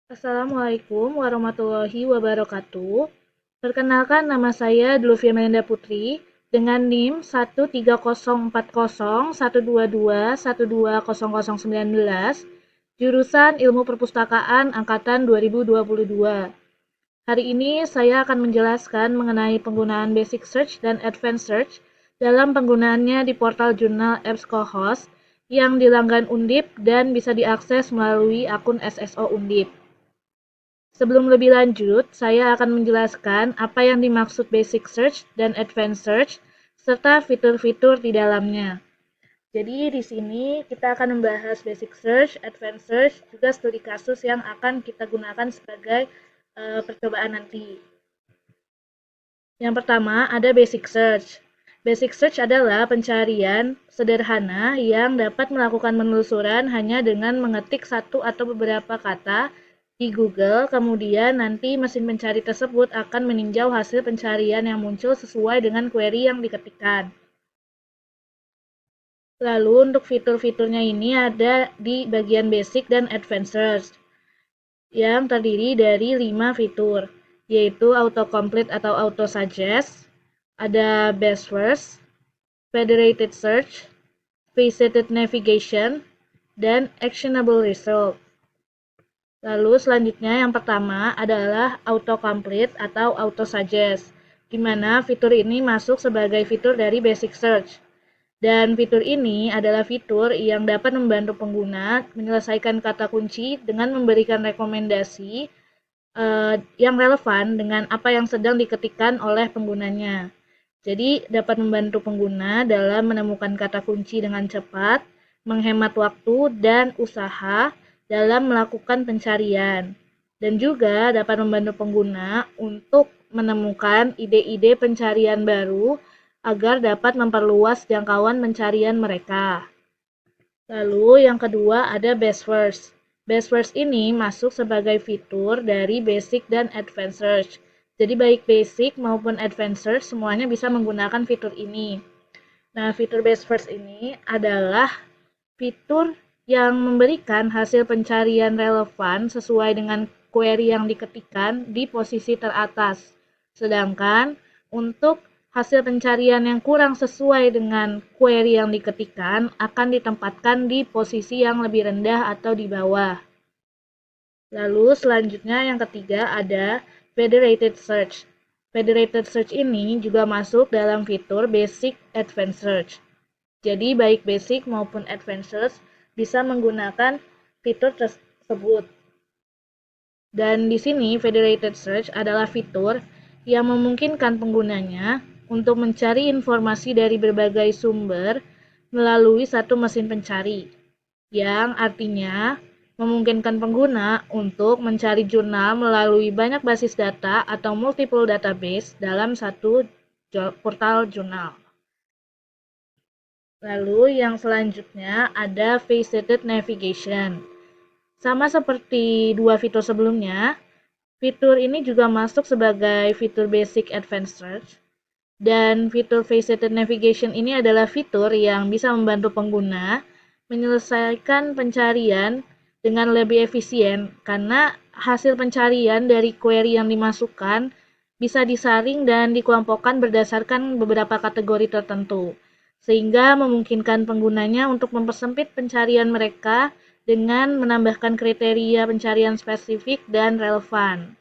Assalamualaikum warahmatullahi wabarakatuh. Perkenalkan, nama saya Dulvia Melinda Putri dengan NIM 1304012212019, jurusan Ilmu Perpustakaan angkatan 2022. Hari ini saya akan menjelaskan mengenai penggunaan Basic Search dan Advanced Search dalam penggunaannya di portal jurnal EBSCOhost yang dilanggan Undip dan bisa diakses melalui akun SSO Undip. Sebelum lebih lanjut, saya akan menjelaskan apa yang dimaksud Basic Search dan Advanced Search, serta fitur-fitur di dalamnya. Jadi di sini kita akan membahas Basic Search, Advanced Search, juga studi kasus yang akan kita gunakan sebagai percobaan nanti. Yang pertama ada Basic Search. Basic Search adalah pencarian sederhana yang dapat melakukan penelusuran hanya dengan mengetik satu atau beberapa kata di Google, kemudian nanti mesin pencari tersebut akan meninjau hasil pencarian yang muncul sesuai dengan query yang diketikkan. Lalu untuk fitur-fiturnya ini ada di bagian Basic dan Advanced Search yang terdiri dari 5 fitur, yaitu autocomplete atau autosuggest, ada best first, federated search, faceted navigation, dan actionable result. Lalu selanjutnya yang pertama adalah autocomplete atau autosuggest, di mana fitur ini masuk sebagai fitur dari Basic Search. Dan fitur ini adalah fitur yang dapat membantu pengguna menyelesaikan kata kunci dengan memberikan rekomendasi yang relevan dengan apa yang sedang diketikkan oleh penggunanya. Jadi dapat membantu pengguna dalam menemukan kata kunci dengan cepat, menghemat waktu dan usaha dalam melakukan pencarian. Dan juga dapat membantu pengguna untuk menemukan ide-ide pencarian baru agar dapat memperluas jangkauan pencarian mereka. Lalu yang kedua ada Best First. Best First ini masuk sebagai fitur dari Basic dan Advanced Search. Jadi baik Basic maupun Advanced Search semuanya bisa menggunakan fitur ini. Nah, fitur Best First ini adalah fitur yang memberikan hasil pencarian relevan sesuai dengan query yang diketikkan di posisi teratas. Sedangkan untuk hasil pencarian yang kurang sesuai dengan query yang diketikkan akan ditempatkan di posisi yang lebih rendah atau di bawah. Lalu selanjutnya yang ketiga ada Federated Search. Federated Search ini juga masuk dalam fitur Basic Advanced Search. Jadi baik Basic maupun Advanced Search bisa menggunakan fitur tersebut. Dan di sini Federated Search adalah fitur yang memungkinkan penggunanya untuk mencari informasi dari berbagai sumber melalui satu mesin pencari, yang artinya memungkinkan pengguna untuk mencari jurnal melalui banyak basis data atau multiple database dalam satu portal jurnal. Lalu yang selanjutnya ada faceted navigation. Sama seperti dua fitur sebelumnya, fitur ini juga masuk sebagai fitur Basic Advanced Search. Dan fitur Faceted Navigation ini adalah fitur yang bisa membantu pengguna menyelesaikan pencarian dengan lebih efisien karena hasil pencarian dari query yang dimasukkan bisa disaring dan dikelompokkan berdasarkan beberapa kategori tertentu, sehingga memungkinkan penggunanya untuk mempersempit pencarian mereka dengan menambahkan kriteria pencarian spesifik dan relevan.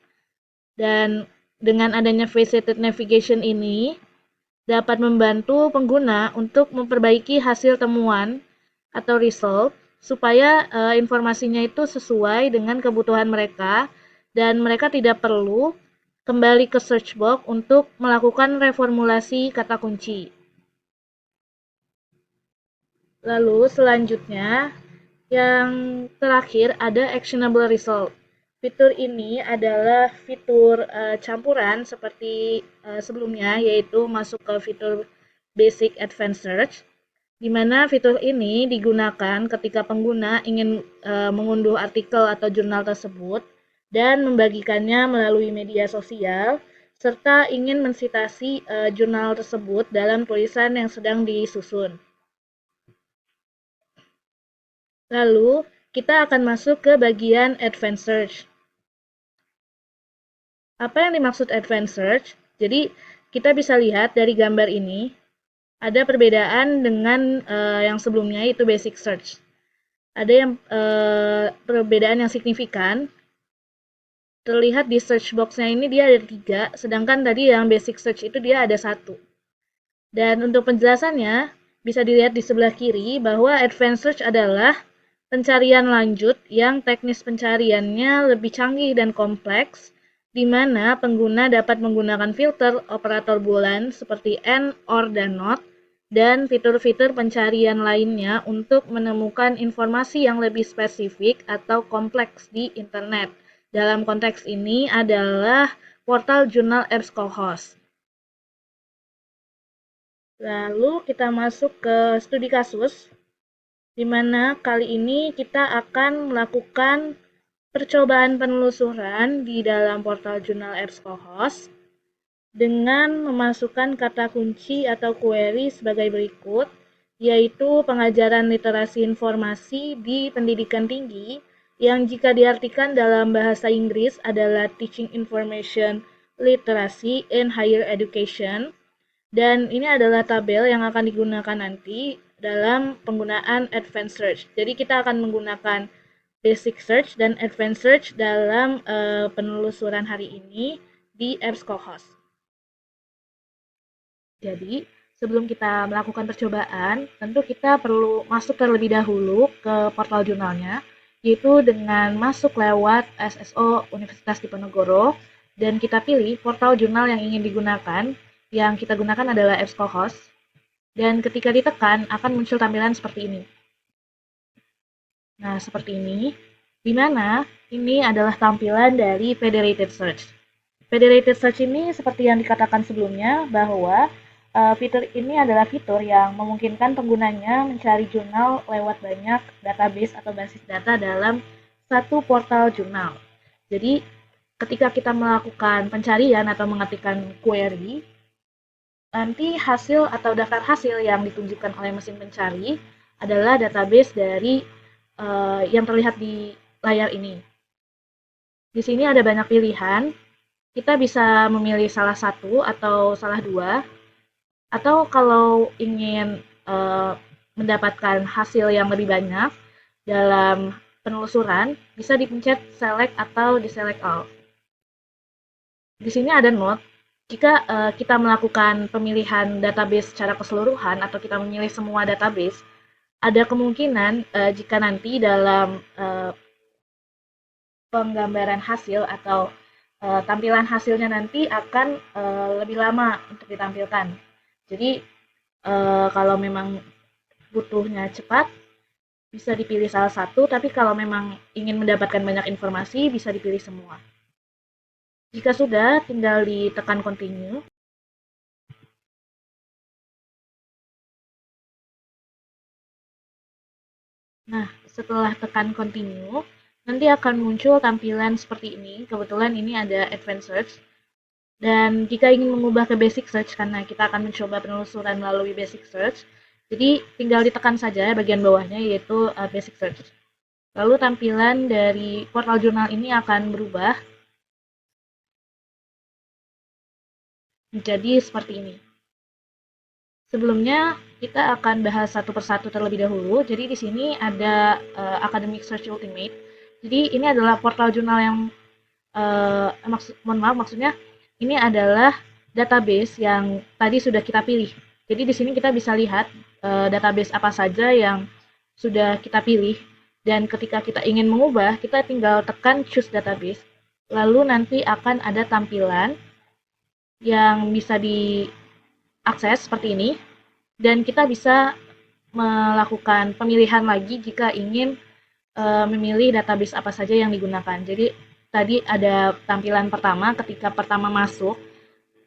Dan dengan adanya Faceted Navigation ini, dapat membantu pengguna untuk memperbaiki hasil temuan atau result supaya informasinya itu sesuai dengan kebutuhan mereka dan mereka tidak perlu kembali ke search box untuk melakukan reformulasi kata kunci. Lalu selanjutnya yang terakhir ada actionable result. Fitur ini adalah fitur campuran seperti sebelumnya, yaitu masuk ke fitur Basic Advanced Search, di mana fitur ini digunakan ketika pengguna ingin mengunduh artikel atau jurnal tersebut dan membagikannya melalui media sosial, serta ingin mensitasi jurnal tersebut dalam tulisan yang sedang disusun. Lalu, kita akan masuk ke bagian Advanced Search. Apa yang dimaksud advanced search? Jadi kita bisa lihat dari gambar ini ada perbedaan dengan yang sebelumnya yaitu basic search. Ada yang perbedaan yang signifikan. Terlihat di search box-nya ini dia ada 3, sedangkan tadi yang basic search itu dia ada 1. Dan untuk penjelasannya, bisa dilihat di sebelah kiri bahwa advanced search adalah pencarian lanjut yang teknis pencariannya lebih canggih dan kompleks, di mana pengguna dapat menggunakan filter operator boolean seperti AND, OR, dan NOT, dan fitur-fitur pencarian lainnya untuk menemukan informasi yang lebih spesifik atau kompleks di internet. Dalam konteks ini adalah portal jurnal EBSCOhost. Lalu kita masuk ke studi kasus, di mana kali ini kita akan melakukan percobaan penelusuran di dalam portal jurnal EBSCOhost dengan memasukkan kata kunci atau query sebagai berikut, yaitu pengajaran literasi informasi di pendidikan tinggi, yang jika diartikan dalam bahasa Inggris adalah Teaching Information Literacy in Higher Education, dan ini adalah tabel yang akan digunakan nanti dalam penggunaan Advanced Search. Jadi kita akan menggunakan Basic Search dan Advanced Search dalam penelusuran hari ini di EBSCOhost. Jadi, sebelum kita melakukan percobaan, tentu kita perlu masuk terlebih dahulu ke portal jurnalnya, yaitu dengan masuk lewat SSO Universitas Diponegoro, dan kita pilih portal jurnal yang ingin digunakan. Yang kita gunakan adalah EBSCOhost, dan ketika ditekan akan muncul tampilan seperti ini. Nah, seperti ini, di mana ini adalah tampilan dari Federated Search. Federated Search ini seperti yang dikatakan sebelumnya bahwa fitur ini adalah fitur yang memungkinkan penggunanya mencari jurnal lewat banyak database atau basis data dalam satu portal jurnal. Jadi, ketika kita melakukan pencarian atau mengetikkan query, nanti hasil atau daftar hasil yang ditunjukkan oleh mesin pencari adalah database dari yang terlihat di layar ini. Di sini ada banyak pilihan. Kita bisa memilih salah satu atau salah dua. Atau kalau ingin mendapatkan hasil yang lebih banyak dalam penelusuran, bisa dipencet select atau deselect all. Di sini ada note, jika kita melakukan pemilihan database secara keseluruhan atau kita memilih semua database, ada kemungkinan jika nanti dalam penggambaran hasil atau tampilan hasilnya nanti akan lebih lama untuk ditampilkan. Jadi kalau memang butuhnya cepat, bisa dipilih salah satu, tapi kalau memang ingin mendapatkan banyak informasi, bisa dipilih semua. Jika sudah, tinggal ditekan continue. Nah, setelah tekan continue, nanti akan muncul tampilan seperti ini. Kebetulan ini ada Advanced Search. Dan jika ingin mengubah ke Basic Search, karena kita akan mencoba penelusuran melalui Basic Search, jadi tinggal ditekan saja bagian bawahnya, yaitu Basic Search. Lalu tampilan dari portal jurnal ini akan berubah menjadi seperti ini. Sebelumnya, kita akan bahas satu persatu terlebih dahulu. Jadi di sini ada Academic Search Ultimate. Jadi ini adalah portal jurnal yang maksudnya ini adalah database yang tadi sudah kita pilih. Jadi di sini kita bisa lihat database apa saja yang sudah kita pilih, dan ketika kita ingin mengubah, kita tinggal tekan choose database. Lalu nanti akan ada tampilan yang bisa diakses seperti ini, dan kita bisa melakukan pemilihan lagi jika ingin memilih database apa saja yang digunakan. Jadi tadi ada tampilan pertama ketika pertama masuk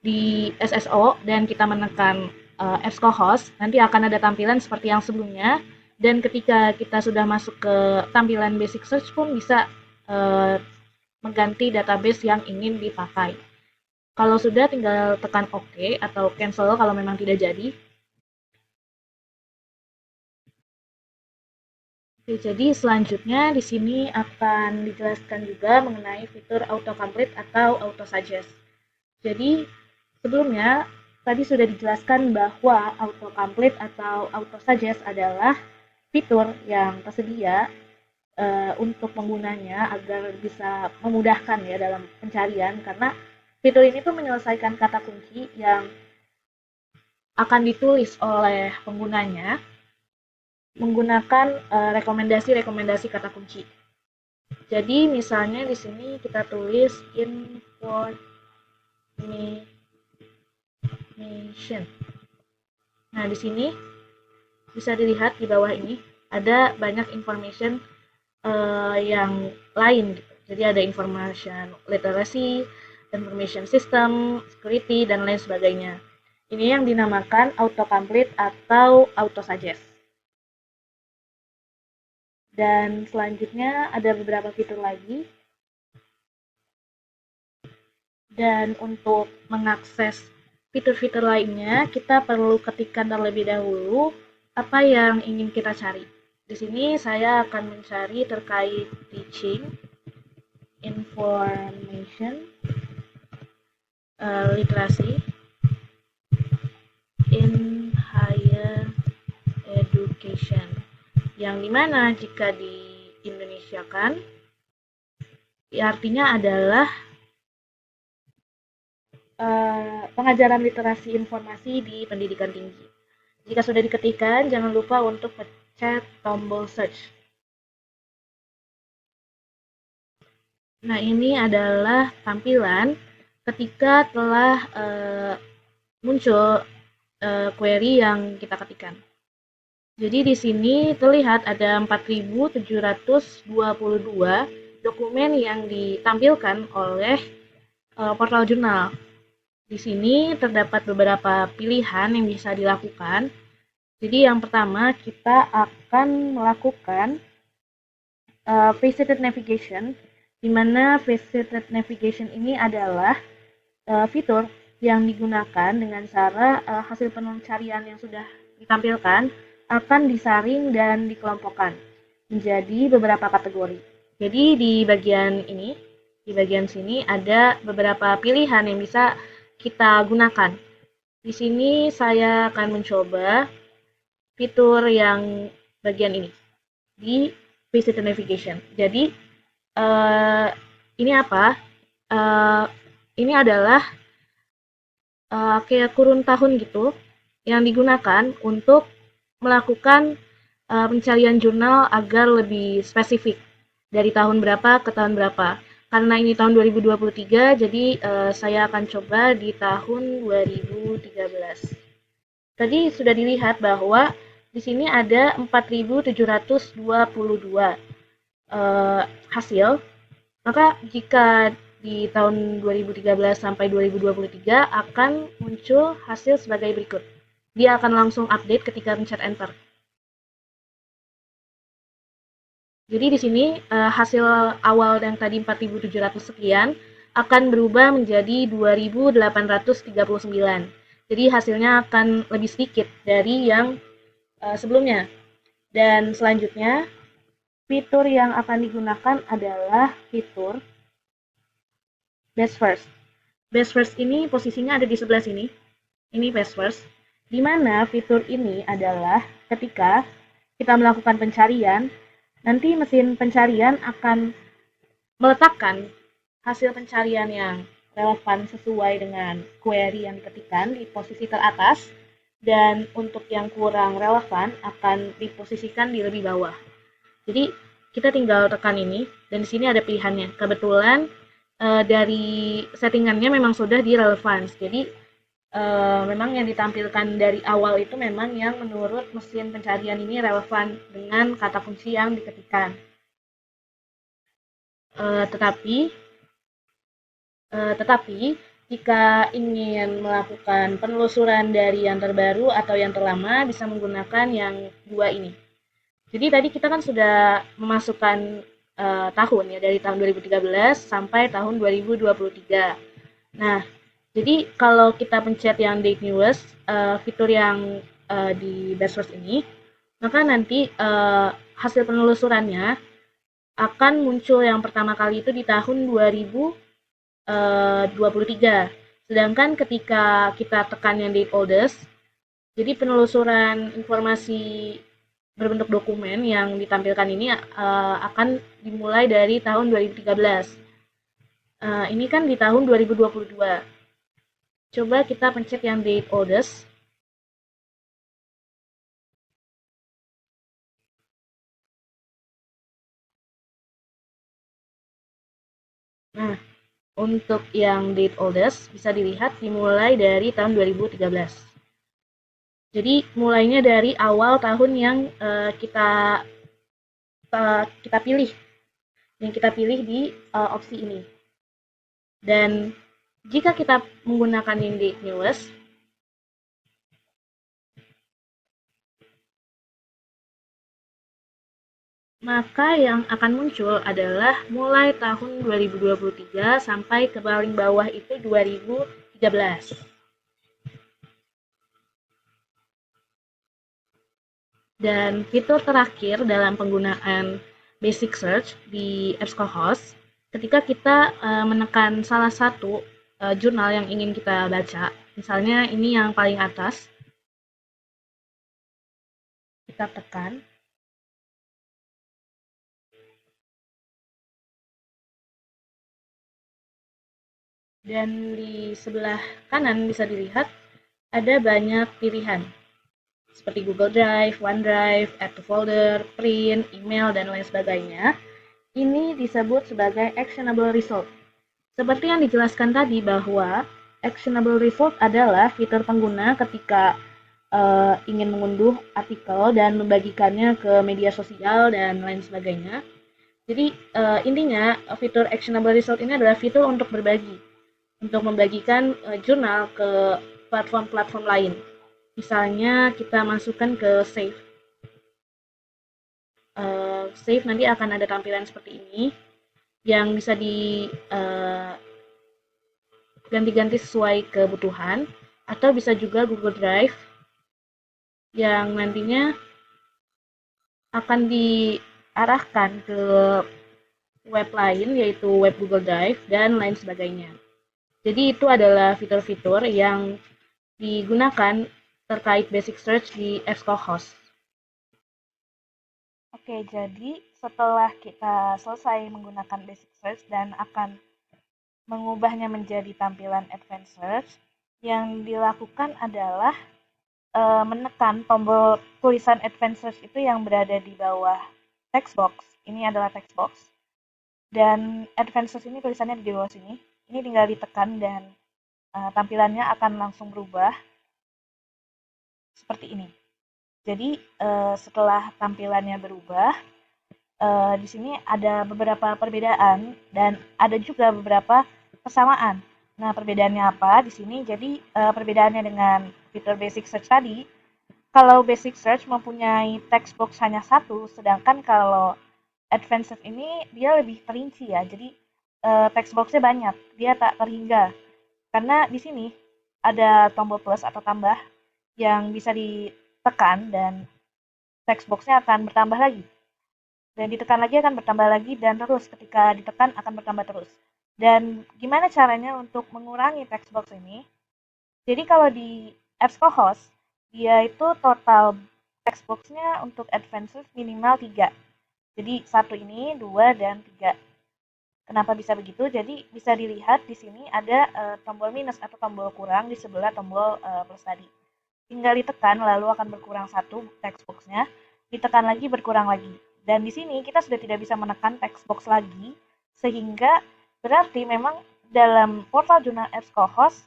di SSO dan kita menekan EBSCOhost, nanti akan ada tampilan seperti yang sebelumnya, dan ketika kita sudah masuk ke tampilan basic search pun bisa mengganti database yang ingin dipakai. Kalau sudah, tinggal tekan OK atau cancel kalau memang tidak jadi. Oke, jadi selanjutnya di sini akan dijelaskan juga mengenai fitur autocomplete atau autosuggest. Jadi sebelumnya tadi sudah dijelaskan bahwa autocomplete atau autosuggest adalah fitur yang tersedia untuk penggunanya agar bisa memudahkan ya dalam pencarian, karena fitur ini tuh menyelesaikan kata kunci yang akan ditulis oleh penggunanya menggunakan rekomendasi-rekomendasi kata kunci. Jadi misalnya di sini kita tulis information. Nah, di sini bisa dilihat di bawah ini ada banyak information yang lain gitu. Jadi ada information literacy, information system, security, dan lain sebagainya. Ini yang dinamakan autocomplete atau autosuggest. Dan selanjutnya ada beberapa fitur lagi. Dan untuk mengakses fitur-fitur lainnya, kita perlu ketikkan terlebih dahulu apa yang ingin kita cari. Di sini saya akan mencari terkait teaching, information, literasi, in higher education. Yang dimana jika di Indonesia kan, artinya adalah pengajaran literasi informasi di pendidikan tinggi. Jika sudah diketikkan, jangan lupa untuk pencet tombol search. Nah, ini adalah tampilan ketika telah muncul query yang kita ketikkan. Jadi di sini terlihat ada 4.722 dokumen yang ditampilkan oleh portal jurnal. Di sini terdapat beberapa pilihan yang bisa dilakukan. Jadi yang pertama kita akan melakukan faceted navigation, di mana faceted navigation ini adalah fitur yang digunakan dengan cara hasil pencarian yang sudah ditampilkan akan disaring dan dikelompokkan menjadi beberapa kategori. Jadi di bagian ini, di bagian sini ada beberapa pilihan yang bisa kita gunakan. Di sini saya akan mencoba fitur yang bagian ini di visitor navigation. Jadi ini apa? Ini adalah kayak kurun tahun gitu yang digunakan untuk melakukan pencarian jurnal agar lebih spesifik dari tahun berapa ke tahun berapa. Karena ini tahun 2023, jadi saya akan coba di tahun 2013. Tadi sudah dilihat bahwa di sini ada 4.722 hasil. Maka jika di tahun 2013 sampai 2023 akan muncul hasil sebagai berikut. Dia akan langsung update ketika pencet enter. Jadi di sini hasil awal yang tadi 4.700 sekian akan berubah menjadi 2.839. Jadi hasilnya akan lebih sedikit dari yang sebelumnya. Dan selanjutnya fitur yang akan digunakan adalah fitur best first. Best first ini posisinya ada di sebelah sini. Ini best first. Di mana fitur ini adalah ketika kita melakukan pencarian, nanti mesin pencarian akan meletakkan hasil pencarian yang relevan sesuai dengan query yang diketikkan di posisi teratas, dan untuk yang kurang relevan akan diposisikan di lebih bawah. Jadi kita tinggal tekan ini, dan di sini ada pilihannya. Kebetulan dari settingannya memang sudah di relevance. Jadi memang yang ditampilkan dari awal itu memang yang menurut mesin pencarian ini relevan dengan kata kunci yang diketikkan. Tetapi jika ingin melakukan penelusuran dari yang terbaru atau yang terlama, bisa menggunakan yang dua ini. Jadi tadi kita kan sudah memasukkan tahun ya, dari tahun 2013 sampai tahun 2023. Nah, jadi kalau kita pencet yang date newest, fitur yang di best source ini, Maka nanti hasil penelusurannya akan muncul yang pertama kali itu di tahun 2023. Sedangkan ketika kita tekan yang date oldest, jadi penelusuran informasi berbentuk dokumen yang ditampilkan ini akan dimulai dari tahun 2013. Ini kan di tahun 2022. Coba kita pencet yang date oldest. Nah, untuk yang date oldest bisa dilihat dimulai dari tahun 2013. Jadi mulainya dari awal tahun yang kita pilih, di opsi ini. Dan jika kita menggunakan yang date newest, maka yang akan muncul adalah mulai tahun 2023 sampai ke paling bawah itu 2013. Dan fitur terakhir dalam penggunaan basic search di EBSCOhost, ketika kita menekan salah satu jurnal yang ingin kita baca, misalnya ini yang paling atas, kita tekan, dan di sebelah kanan bisa dilihat ada banyak pilihan seperti Google Drive, OneDrive, Add to Folder, Print, Email, dan lain sebagainya. Ini disebut sebagai actionable result. Seperti yang dijelaskan tadi bahwa actionable result adalah fitur pengguna ketika ingin mengunduh artikel dan membagikannya ke media sosial dan lain sebagainya. Jadi intinya fitur actionable result ini adalah fitur untuk berbagi, untuk membagikan jurnal ke platform-platform lain. Misalnya kita masukkan ke Save. Save nanti akan ada tampilan seperti ini yang bisa diganti-ganti sesuai kebutuhan, atau bisa juga Google Drive yang nantinya akan diarahkan ke web lain, yaitu web Google Drive dan lain sebagainya. Jadi itu adalah fitur-fitur yang digunakan terkait basic search di EBSCOhost. Oke, jadi setelah kita selesai menggunakan basic search dan akan mengubahnya menjadi tampilan advanced search, yang dilakukan adalah menekan tombol tulisan advanced search itu yang berada di bawah text box. Ini adalah text box. Dan advanced search ini tulisannya di bawah sini. Ini tinggal ditekan dan tampilannya akan langsung berubah seperti ini. Jadi setelah tampilannya berubah, di sini ada beberapa perbedaan dan ada juga beberapa persamaan. Nah, perbedaannya apa di sini? Jadi perbedaannya dengan fitur basic search tadi, kalau basic search mempunyai text box hanya satu, sedangkan kalau advanced search ini dia lebih terinci ya. Jadi text boxnya banyak, dia tak terhingga. Karena di sini ada tombol plus atau tambah yang bisa ditekan dan text boxnya akan bertambah lagi. Dan ditekan lagi akan bertambah lagi dan terus ketika ditekan akan bertambah terus. Dan gimana caranya untuk mengurangi text box ini? Jadi kalau di EBSCOhost, dia itu total text box-nya untuk advanced minimal 3. Jadi satu ini, 2, dan 3. Kenapa bisa begitu? Jadi bisa dilihat di sini ada tombol minus atau tombol kurang di sebelah tombol plus tadi. Tinggal ditekan lalu akan berkurang satu text box-nya, ditekan lagi berkurang lagi. Dan di sini kita sudah tidak bisa menekan text box lagi, sehingga berarti memang dalam portal jurnal EBSCOhost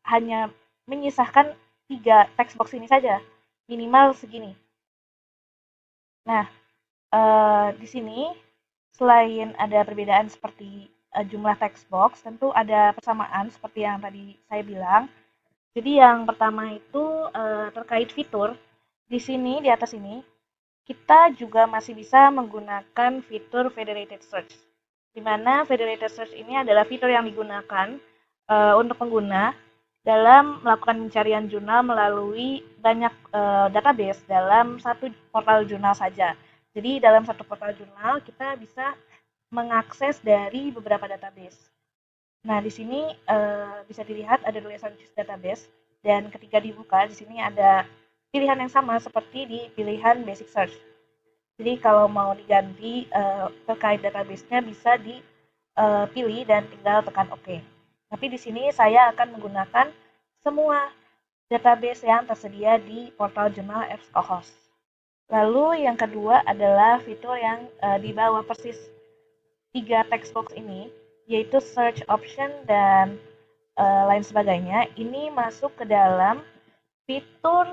hanya menyisahkan 3 text box ini saja, minimal segini. Nah, di sini selain ada perbedaan seperti jumlah text box, tentu ada persamaan seperti yang tadi saya bilang. Jadi yang pertama itu terkait fitur. Di sini, di atas ini, kita juga masih bisa menggunakan fitur federated search. Di mana federated search ini adalah fitur yang digunakan untuk pengguna dalam melakukan pencarian jurnal melalui banyak database dalam satu portal jurnal saja. Jadi dalam satu portal jurnal kita bisa mengakses dari beberapa database. Nah, di sini bisa dilihat ada tulisan choose database dan ketika dibuka di sini ada pilihan yang sama seperti di pilihan basic search. Jadi kalau mau diganti terkait database-nya bisa dipilih dan tinggal tekan OK. Tapi di sini saya akan menggunakan semua database yang tersedia di portal jurnal EBSCOhost. Lalu yang kedua adalah fitur yang di bawah persis 3 text box ini, yaitu search option dan lain sebagainya. Ini masuk ke dalam fitur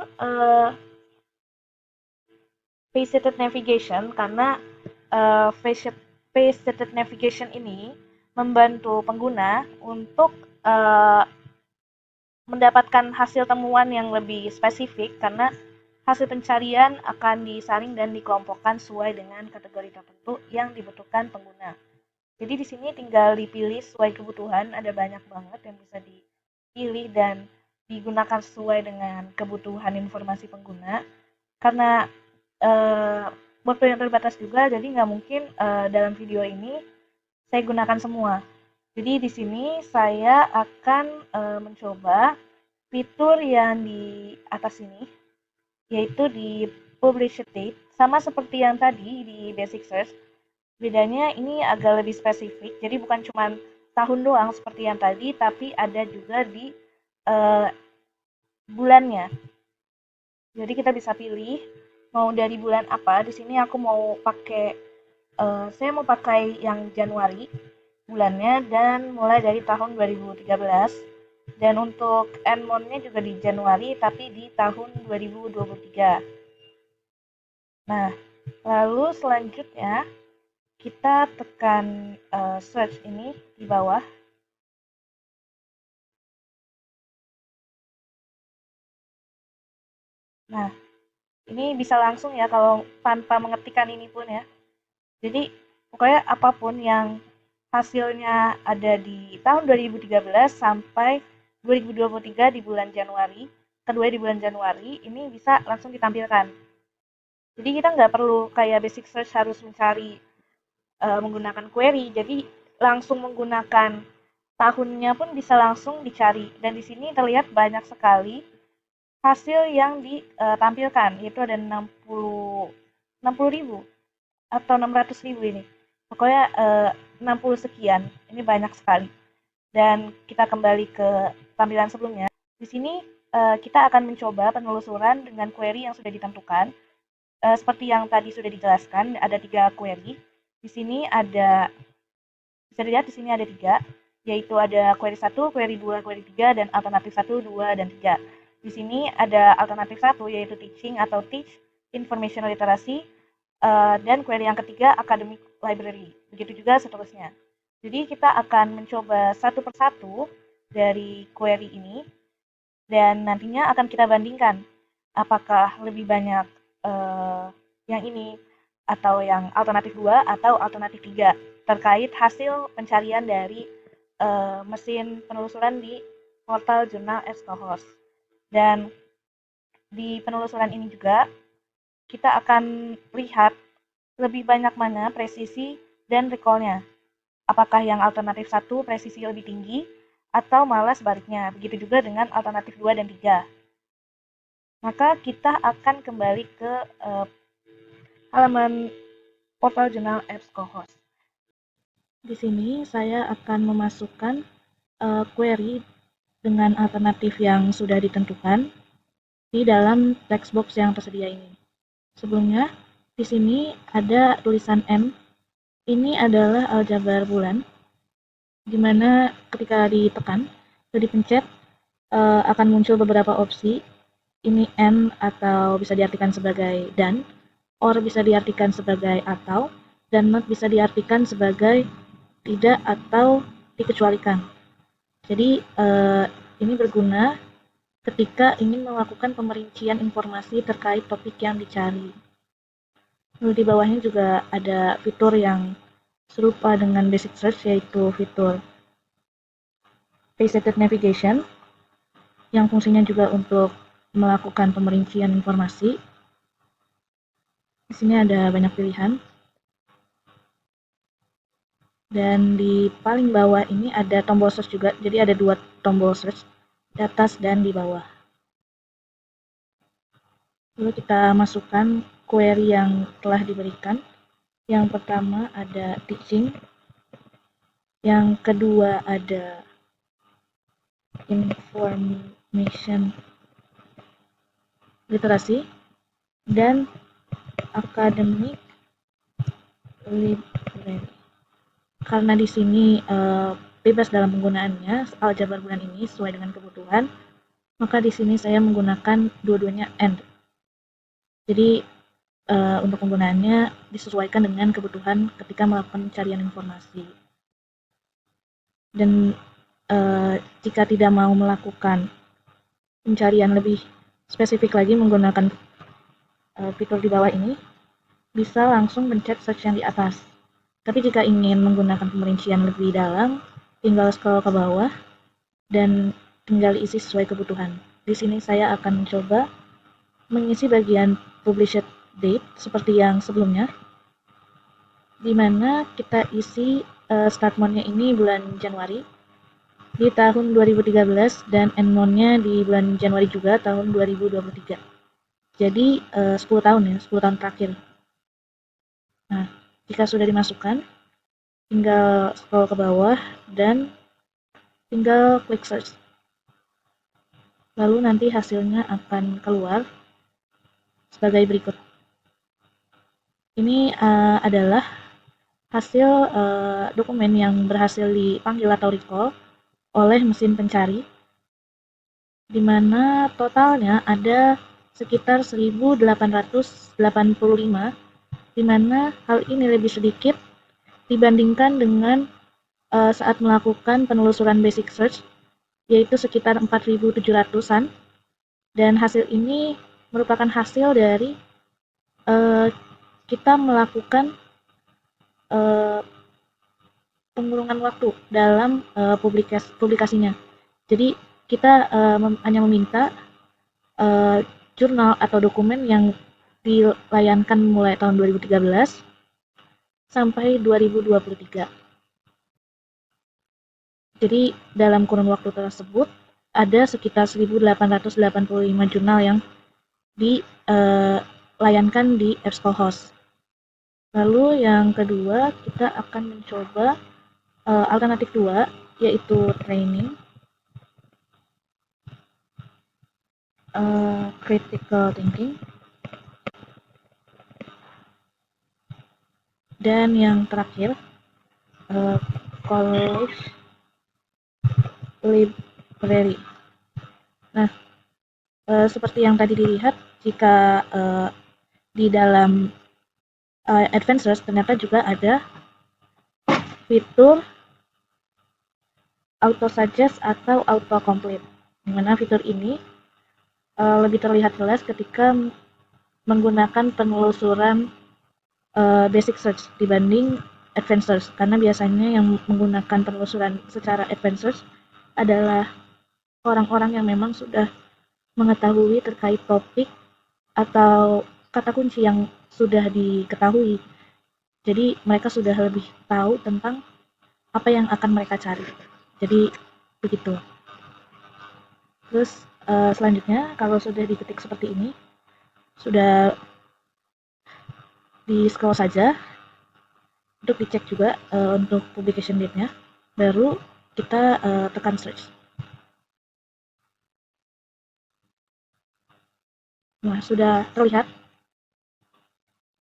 faceted navigation karena faceted navigation ini membantu pengguna untuk mendapatkan hasil temuan yang lebih spesifik karena hasil pencarian akan disaring dan dikelompokkan sesuai dengan kategori tertentu yang dibutuhkan pengguna. Jadi di sini tinggal dipilih sesuai kebutuhan, ada banyak banget yang bisa dipilih dan digunakan sesuai dengan kebutuhan informasi pengguna. Karena waktu yang terbatas juga, jadi nggak mungkin dalam video ini saya gunakan semua. Jadi di sini saya akan mencoba fitur yang di atas ini, yaitu di publish date, sama seperti yang tadi di basic search. Bedanya ini agak lebih spesifik, jadi bukan cuma tahun doang seperti yang tadi, tapi ada juga di bulannya. Jadi kita bisa pilih mau dari bulan apa. Di sini aku mau pakai, saya mau pakai yang Januari bulannya dan mulai dari tahun 2013. Dan untuk end month-nya juga di Januari, tapi di tahun 2023. Nah, lalu selanjutnya kita tekan search ini di bawah. Nah, ini bisa langsung ya kalau tanpa mengetikkan ini pun ya. Jadi pokoknya apapun yang hasilnya ada di tahun 2013 sampai 2023 di bulan Januari, kedua di bulan Januari, ini bisa langsung ditampilkan. Jadi kita nggak perlu kayak basic search harus mencari menggunakan query, jadi langsung menggunakan tahunnya pun bisa langsung dicari. Dan di sini terlihat banyak sekali hasil yang ditampilkan, yaitu ada 60 ribu atau 600 ribu ini. Pokoknya 60 sekian, ini banyak sekali. Dan kita kembali ke tampilan sebelumnya. Di sini kita akan mencoba penelusuran dengan query yang sudah ditentukan. Seperti yang tadi sudah dijelaskan, ada 3 query. Di sini ada, bisa dilihat di sini ada 3, yaitu ada query 1, query 2, query 3, dan alternatif 1, 2, dan 3. Di sini ada alternatif 1, yaitu teaching atau teach, information literacy, dan query yang ketiga academic library. Begitu juga seterusnya. Jadi kita akan mencoba satu persatu dari query ini dan nantinya akan kita bandingkan apakah lebih banyak yang ini atau yang alternatif 2 atau alternatif 3 terkait hasil pencarian dari mesin penelusuran di portal jurnal EBSCOhost. Dan di penelusuran ini juga kita akan lihat lebih banyak mana presisi dan recall-nya. Apakah yang alternatif 1 presisi lebih tinggi atau malah sebaliknya. Begitu juga dengan alternatif 2 dan 3. Maka kita akan kembali ke halaman portal jurnal EBSCOhost. Di sini saya akan memasukkan query dengan alternatif yang sudah ditentukan di dalam text box yang tersedia ini. Sebelumnya, di sini ada tulisan M. Ini adalah aljabar bulan, di mana ketika ditekan atau dipencet akan muncul beberapa opsi. Ini and atau bisa diartikan sebagai dan, or bisa diartikan sebagai atau, dan not bisa diartikan sebagai tidak atau dikecualikan. Jadi ini berguna ketika ingin melakukan pemerincian informasi terkait topik yang dicari. Lalu di bawahnya juga ada fitur yang serupa dengan basic search, yaitu fitur faceted navigation. yang fungsinya juga untuk melakukan pemerincian informasi. Di sini ada banyak pilihan. Dan di paling bawah ini ada tombol search juga, jadi ada dua tombol search, di atas dan di bawah. Lalu kita masukkan query yang telah diberikan. Yang pertama ada teaching, yang kedua ada information literasi, dan academic library. Karena di sini bebas dalam penggunaannya, aljabar bulan ini sesuai dengan kebutuhan, maka di sini saya menggunakan dua-duanya and. Jadi untuk penggunaannya disesuaikan dengan kebutuhan ketika melakukan pencarian informasi. Dan jika tidak mau melakukan pencarian lebih spesifik lagi menggunakan fitur di bawah ini, bisa langsung mencet search yang di atas. Tapi jika ingin menggunakan pemerincian lebih dalam, tinggal scroll ke bawah dan tinggal isi sesuai kebutuhan. Di sini saya akan mencoba mengisi bagian published date seperti yang sebelumnya, di mana kita isi start month-nya ini bulan Januari di tahun 2013 dan end month-nya di bulan Januari juga tahun 2023. Jadi 10 tahun ya, 10 tahun terakhir. Nah, jika sudah dimasukkan, tinggal scroll ke bawah dan tinggal klik search. Lalu nanti hasilnya akan keluar sebagai berikut. Ini adalah hasil dokumen yang berhasil dipanggil atau recall oleh mesin pencari, di mana totalnya ada sekitar 1885, di mana hal ini lebih sedikit dibandingkan dengan saat melakukan penelusuran basic search, yaitu sekitar 4.700-an, dan hasil ini merupakan hasil dari kita melakukan pengurungan waktu dalam publikasinya. Jadi kita hanya meminta jurnal atau dokumen yang dilayankan mulai tahun 2013 sampai 2023. Jadi dalam kurun waktu tersebut ada sekitar 1885 jurnal yang dilayankan di EBSCOhost. Lalu yang kedua kita akan mencoba alternatif 2, yaitu training, critical thinking, dan yang terakhir college library. Nah, seperti yang tadi dilihat, jika di dalam advanced search ternyata juga ada fitur auto suggest atau auto complete, di mana fitur ini lebih terlihat jelas ketika menggunakan penelusuran basic search dibanding advanced search, karena biasanya yang menggunakan penelusuran secara advanced search adalah orang-orang yang memang sudah mengetahui terkait topik atau kata kunci yang sudah diketahui. Jadi mereka sudah lebih tahu tentang apa yang akan mereka cari. Jadi begitu. Terus selanjutnya kalau sudah diketik seperti ini, sudah di scroll saja untuk dicek juga untuk publication date-nya, baru kita tekan search. Nah, sudah terlihat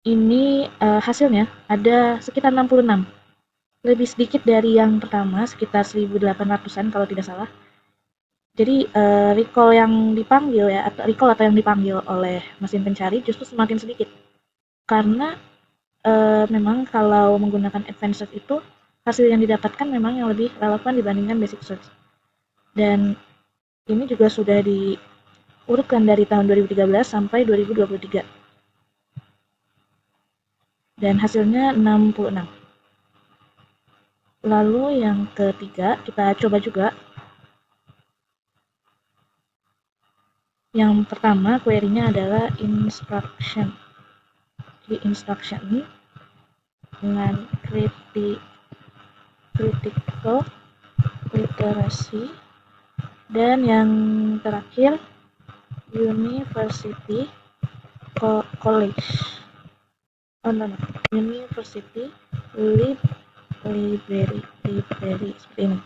ini hasilnya ada sekitar 66, lebih sedikit dari yang pertama, sekitar 1800-an kalau tidak salah. Jadi recall yang dipanggil ya, atau recall atau yang dipanggil oleh mesin pencari justru semakin sedikit, karena memang kalau menggunakan advanced search itu hasil yang didapatkan memang yang lebih relevan dibandingkan basic search. Dan ini juga sudah diurutkan dari tahun 2013 sampai 2023. Dan hasilnya 66. Lalu yang ketiga, kita coba juga Yang pertama query-nya adalah instruction. Jadi instruction dengan critical literacy, dan yang terakhir university college. University library seperti ini.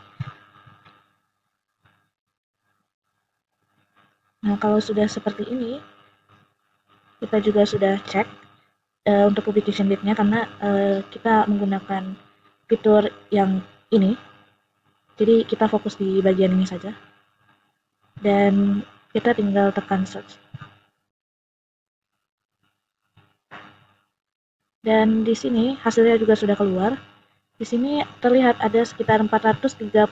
Nah, kalau sudah seperti ini, kita juga sudah cek untuk publication date-nya karena kita menggunakan fitur yang ini. Jadi kita fokus di bagian ini saja. Dan kita tinggal tekan search. Dan di sini hasilnya juga sudah keluar. Di sini terlihat ada sekitar 434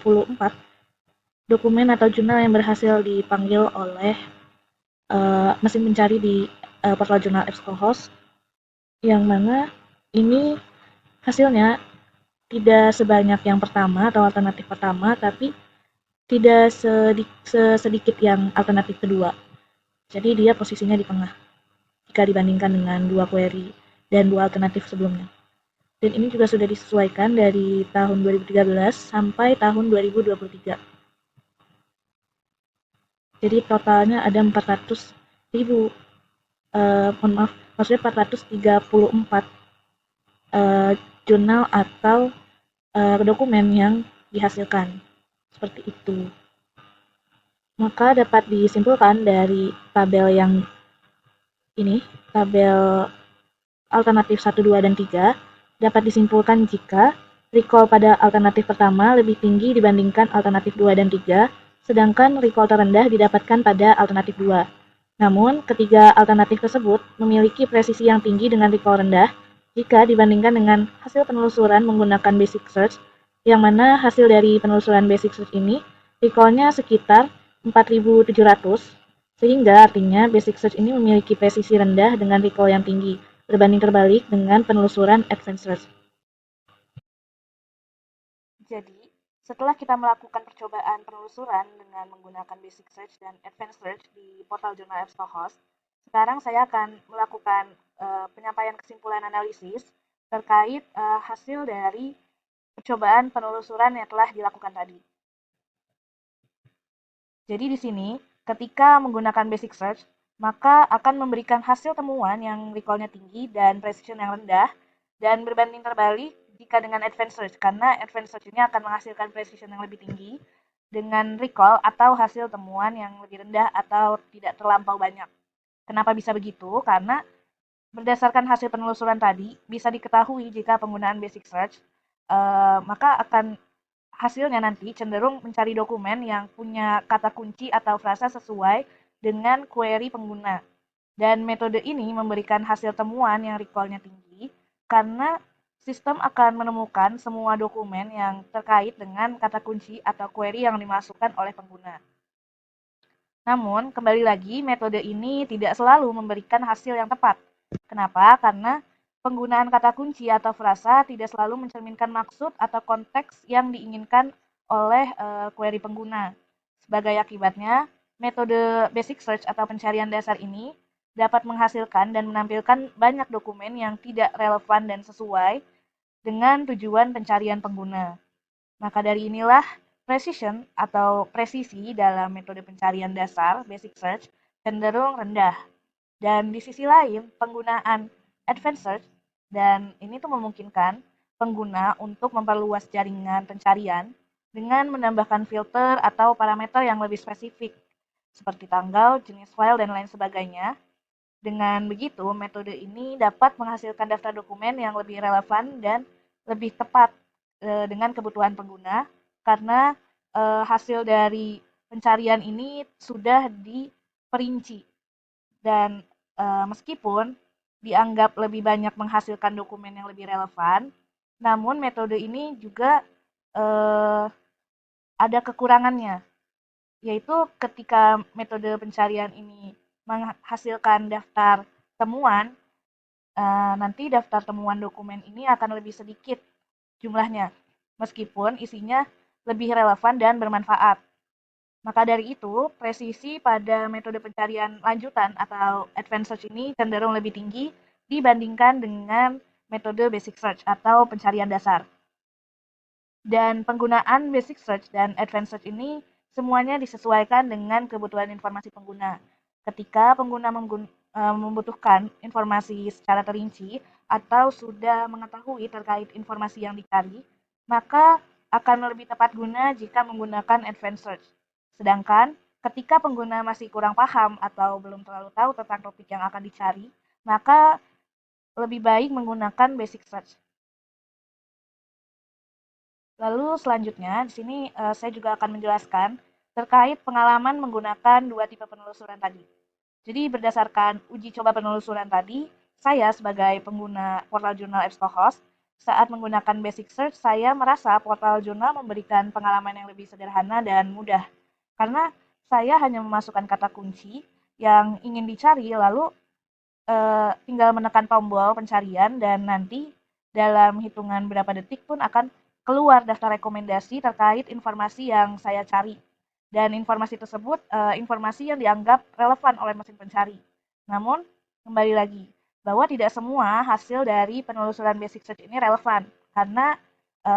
dokumen atau jurnal yang berhasil dipanggil oleh mesin pencari di portal jurnal EBSCOhost, yang mana ini hasilnya tidak sebanyak yang pertama atau alternatif pertama, tapi tidak sedikit yang alternatif kedua. Jadi dia posisinya di tengah jika dibandingkan dengan dua query dan dua alternatif sebelumnya. Dan ini juga sudah disesuaikan dari tahun 2013 sampai tahun 2023. Jadi totalnya ada 400.000, maksudnya 434 jurnal atau dokumen yang dihasilkan. Seperti itu. Maka dapat disimpulkan dari tabel yang ini, tabel alternatif 1, 2, dan 3, dapat disimpulkan jika recall pada alternatif pertama lebih tinggi dibandingkan alternatif 2 dan 3, sedangkan recall terendah didapatkan pada alternatif 2. Namun, ketiga alternatif tersebut memiliki presisi yang tinggi dengan recall rendah jika dibandingkan dengan hasil penelusuran menggunakan basic search, yang mana hasil dari penelusuran basic search ini recall-nya sekitar 4.700, sehingga artinya basic search ini memiliki presisi rendah dengan recall yang tinggi, berbanding terbalik dengan penelusuran advanced search. Jadi, setelah kita melakukan percobaan penelusuran dengan menggunakan basic search dan advanced search di portal jurnal EBSCOhost, sekarang saya akan melakukan penyampaian kesimpulan analisis terkait hasil dari percobaan penelusuran yang telah dilakukan tadi. Jadi di sini, ketika menggunakan basic search, maka akan memberikan hasil temuan yang recall-nya tinggi dan precision yang rendah, dan berbanding terbalik jika dengan advanced search, karena advanced search ini akan menghasilkan precision yang lebih tinggi dengan recall atau hasil temuan yang lebih rendah atau tidak terlampau banyak. Kenapa bisa begitu? Karena berdasarkan hasil penelusuran tadi, bisa diketahui jika penggunaan basic search, maka akan hasilnya nanti cenderung mencari dokumen yang punya kata kunci atau frasa sesuai dengan query pengguna. Dan metode ini memberikan hasil temuan yang recall-nya tinggi karena sistem akan menemukan semua dokumen yang terkait dengan kata kunci atau query yang dimasukkan oleh pengguna. Namun, kembali lagi, metode ini tidak selalu memberikan hasil yang tepat. Kenapa? Karena penggunaan kata kunci atau frasa tidak selalu mencerminkan maksud atau konteks yang diinginkan oleh query pengguna. Sebagai akibatnya, metode basic search atau pencarian dasar ini dapat menghasilkan dan menampilkan banyak dokumen yang tidak relevan dan sesuai dengan tujuan pencarian pengguna. Maka dari inilah precision atau presisi dalam metode pencarian dasar basic search cenderung rendah. Dan di sisi lain, penggunaan advanced search dan ini tuh memungkinkan pengguna untuk memperluas jaringan pencarian dengan menambahkan filter atau parameter yang lebih spesifik seperti tanggal, jenis file, dan lain sebagainya. Dengan begitu, metode ini dapat menghasilkan daftar dokumen yang lebih relevan dan lebih tepat dengan kebutuhan pengguna karena hasil dari pencarian ini sudah diperinci. Dan meskipun dianggap lebih banyak menghasilkan dokumen yang lebih relevan, namun metode ini juga ada kekurangannya, yaitu ketika metode pencarian ini menghasilkan daftar temuan, nanti daftar temuan dokumen ini akan lebih sedikit jumlahnya, meskipun isinya lebih relevan dan bermanfaat. Maka dari itu, presisi pada metode pencarian lanjutan atau advanced search ini cenderung lebih tinggi dibandingkan dengan metode basic search atau pencarian dasar. Dan penggunaan basic search dan advanced search ini semuanya disesuaikan dengan kebutuhan informasi pengguna. Ketika pengguna membutuhkan informasi secara terinci atau sudah mengetahui terkait informasi yang dicari, maka akan lebih tepat guna jika menggunakan advanced search. Sedangkan ketika pengguna masih kurang paham atau belum terlalu tahu tentang topik yang akan dicari, maka lebih baik menggunakan basic search. Lalu selanjutnya, di sini saya juga akan menjelaskan terkait pengalaman menggunakan dua tipe penelusuran tadi. Jadi berdasarkan uji coba penelusuran tadi, saya sebagai pengguna portal jurnal EBSCOhost, saat menggunakan basic search, saya merasa portal jurnal memberikan pengalaman yang lebih sederhana dan mudah. Karena saya hanya memasukkan kata kunci yang ingin dicari, lalu tinggal menekan tombol pencarian dan nanti dalam hitungan berapa detik pun akan keluar daftar rekomendasi terkait informasi yang saya cari. Dan informasi tersebut informasi yang dianggap relevan oleh mesin pencari. Namun, kembali lagi, bahwa tidak semua hasil dari penelusuran basic search ini relevan. Karena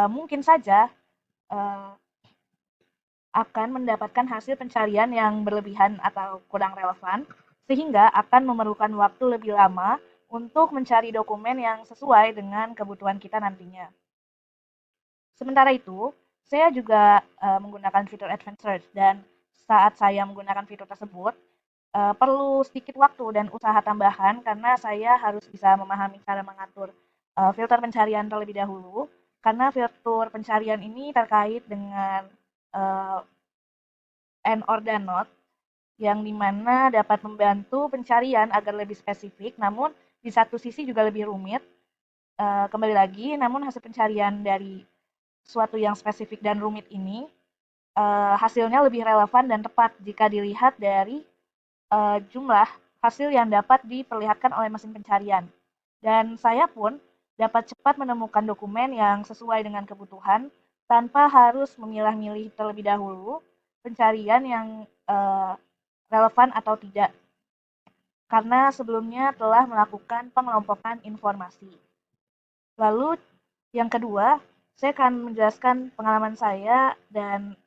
mungkin saja uh, akan mendapatkan hasil pencarian yang berlebihan atau kurang relevan, sehingga akan memerlukan waktu lebih lama untuk mencari dokumen yang sesuai dengan kebutuhan kita nantinya. Sementara itu, saya juga menggunakan fitur Advanced Search dan saat saya menggunakan fitur tersebut, perlu sedikit waktu dan usaha tambahan karena saya harus bisa memahami cara mengatur filter pencarian terlebih dahulu, karena fitur pencarian ini terkait dengan uh, and or dan not yang dimana dapat membantu pencarian agar lebih spesifik, namun di satu sisi juga lebih rumit. Kembali lagi, namun hasil pencarian dari suatu yang spesifik dan rumit ini hasilnya lebih relevan dan tepat jika dilihat dari jumlah hasil yang dapat diperlihatkan oleh mesin pencarian. Dan saya pun dapat cepat menemukan dokumen yang sesuai dengan kebutuhan tanpa harus memilah-milih terlebih dahulu pencarian yang relevan atau tidak, karena sebelumnya telah melakukan pengelompokan informasi. Lalu yang kedua, saya akan menjelaskan pengalaman saya dan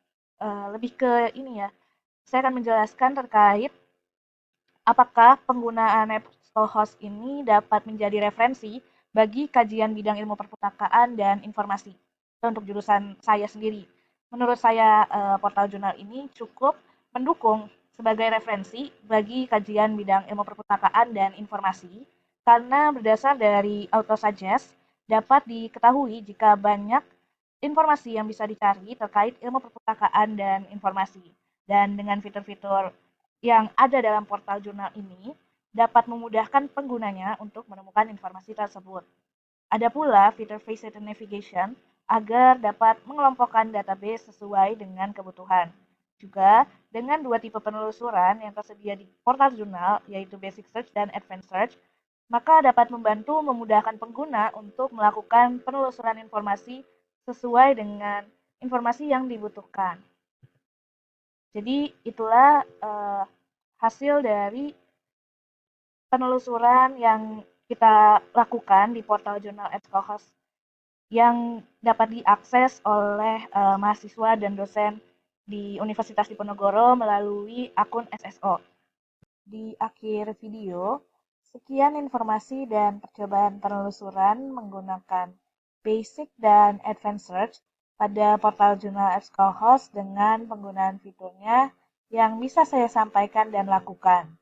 lebih ke ini ya, saya akan menjelaskan terkait apakah penggunaan EBSCOhost ini dapat menjadi referensi bagi kajian bidang ilmu perpustakaan dan informasi. Itu untuk jurusan saya sendiri. Menurut saya, portal jurnal ini cukup mendukung sebagai referensi bagi kajian bidang ilmu perpustakaan dan informasi, karena berdasar dari autosuggest dapat diketahui jika banyak informasi yang bisa dicari terkait ilmu perpustakaan dan informasi. Dan dengan fitur-fitur yang ada dalam portal jurnal ini dapat memudahkan penggunanya untuk menemukan informasi tersebut. Ada pula fitur Facilitated Navigation agar dapat mengelompokkan database sesuai dengan kebutuhan. Juga dengan dua tipe penelusuran yang tersedia di portal jurnal, yaitu Basic Search dan Advanced Search, maka dapat membantu memudahkan pengguna untuk melakukan penelusuran informasi sesuai dengan informasi yang dibutuhkan. Jadi itulah hasil dari penelusuran yang kita lakukan di portal jurnal EBSCOhost yang dapat diakses oleh mahasiswa dan dosen di Universitas Diponegoro melalui akun SSO. Di akhir video, sekian informasi dan percobaan penelusuran menggunakan basic dan advanced search pada portal jurnal EBSCOhost dengan penggunaan fiturnya yang bisa saya sampaikan dan lakukan.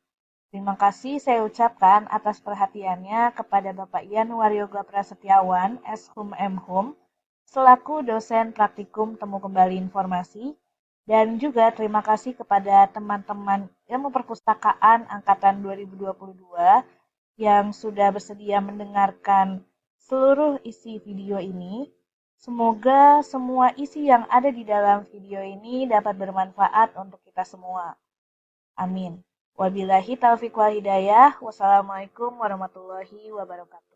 Terima kasih saya ucapkan atas perhatiannya kepada Bapak Ian Waryoga Prasetyawan, S.Hum M.Hum, selaku dosen praktikum temu kembali informasi, dan juga terima kasih kepada teman-teman ilmu perpustakaan angkatan 2022 yang sudah bersedia mendengarkan seluruh isi video ini. Semoga semua isi yang ada di dalam video ini dapat bermanfaat untuk kita semua. Amin. Wabillahi taufiq wal hidayah. Wassalamualaikum warahmatullahi wabarakatuh.